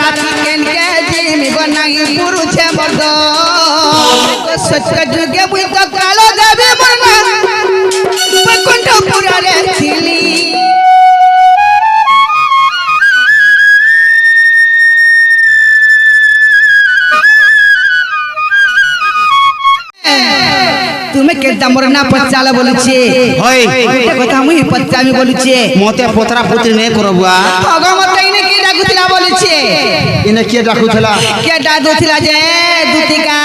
राती केन के जिमी बनाई पुरुष मर्द सत्य जुगे मुई तो कालो देवी मरना बकुंठ पुरा रे थिली তুমি কেডা মরনা পচালা বলিছে হই কথা মুই পচামি বলিছে মতে পতরা পুত্র নে করবুয়া ভগমত ইনে কি ডাকুছিলা বলিছে ইনে কি ডাকুছিলা কে ডাকুছিলা যে দুতিকা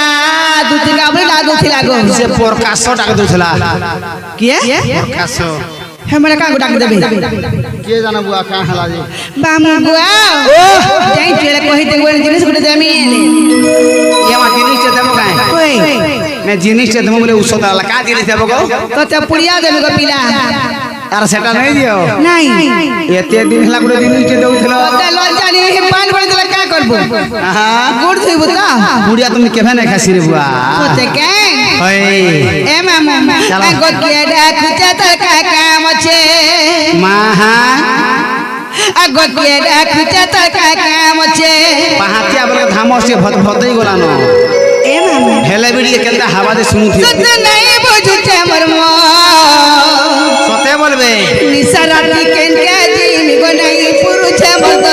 বলি ডাকুছিলা গো সে প্রকাশ ডাক দউছিলা কি প্রকাশ হে মনে কা ডাক দেবে কে জানবুয়া কা হলা যে বামু গুয়া ও যাই চলে কইতে বলে জিনিস গুলো দেমি ইয়ামা জিনিস দেবো কাই কই मैं जिनिस से तुम बोले औषध वाला का जिनिस देबो गो तो ते पुड़िया देबे गो पिला यार सेटा नहीं दियो नहीं एते दिन हला गुडे जिनिस के दउथलो ते लजानी पान बड़ देला का करबो हां गुड़ थइबो ता बुढ़िया तुम केभे नहीं खासी रे बुआ होते के होय ए मामा ए गो के डाकुचे तर का काम छे माहा गो के डाकुचे तर का काम छे पहातिया बोले धामो से भत भतई गोलानो ए मामा हेले बिड़ी केंदा हवा दे सुनु थी सत नहीं बुझुते हमर मो सते बोलबे निशा राती केन के जिमी गो नहीं पुरुष मर्द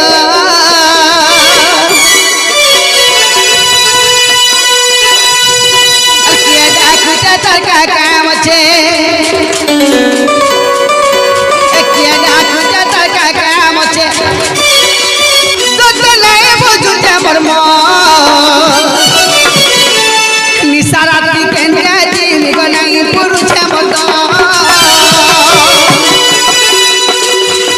के डाकुचे तर का काम छे के डाकुचे तर का काम छे सत नहीं बुझुते हमर मो निशा राती केन के जिमी गो नहीं पुरुष मर्द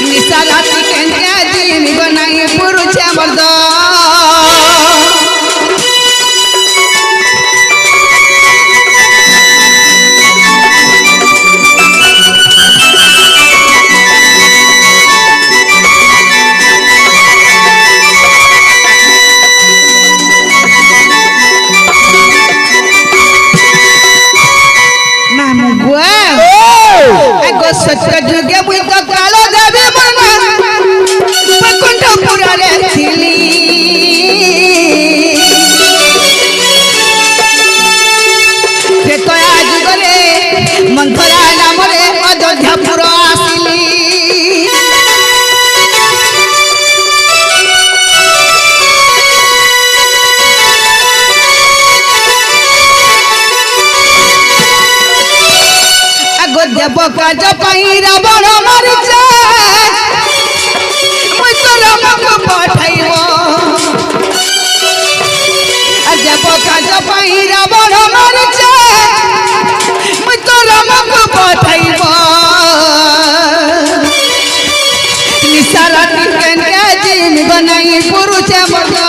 निशा राती केन के जिमी गो नहीं पुरुष मर्द मामू गुआ गो सत्य जुगे मुई तो कालो देवी मरना बकुंठ पुरा रे थिली से तो आज गले मंथरा नाम रे अयोध्यापुर आसिली देव काज पाई रावण मरिचे मुई तो राम को पठाइबो देव काज पाई रावण मरिचे मुई तो राम को पठाइबो निशा राती केन के जिमी बनाई पुरुष मर्द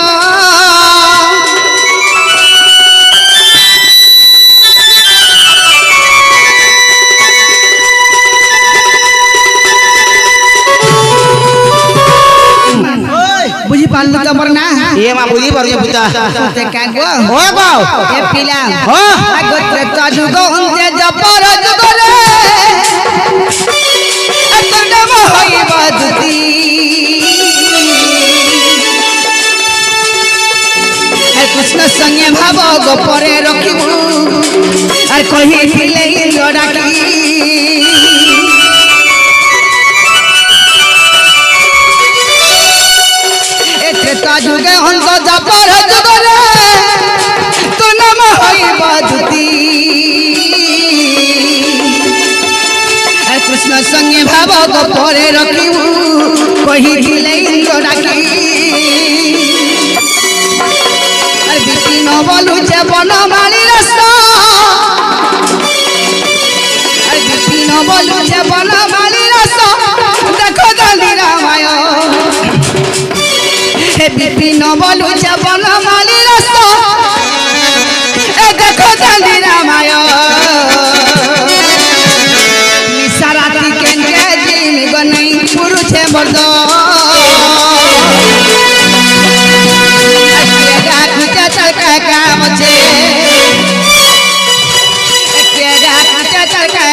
बुझी पाल तो मरना ये मा बुझी पर ये पुता ते का गो हो गो ए पिला हो गो ते ताजु गो उनते जपर जुगले अतडम होई बदती ए कृष्ण संगे भाव गो परे रखिबु और कहि फिले लडाकी जुगे हंस जपर जुगले तू नाम होई बदती कृष्ण संगे भाव गो परे रखिबु कहि दिले डाकी बिपिन बोलु जे बनमाली रस बिपिन बोलु जे बनमाली रस देखो जल्दी रामाय बिपिन बोलु जे बनमाली रस देखो जल्दी रामाय निशा राती केन के जिमी गो नहीं पुरुष मर्द काम छे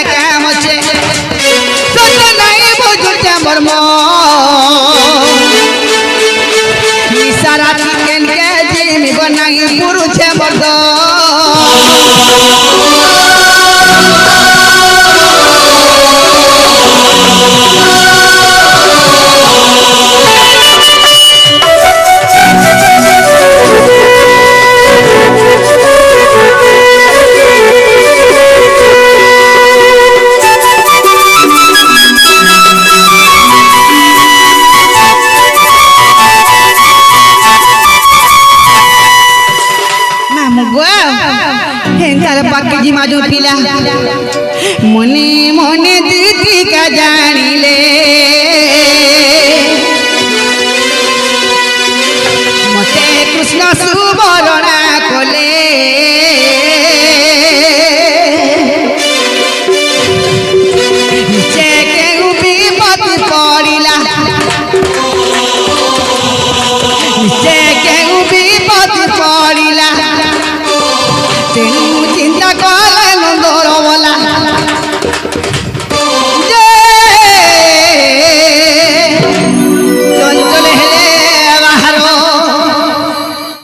काम छे सत नहीं बुझुते मर्म निशा রাতি কেনকে জিমিব নাই পুরুষে বদ हेंकार पाके जी माजू पिला मने मने दीदी का जानिले मते कृष्ण सुबरणा कोले नीचे के विपद पड़िला नीचे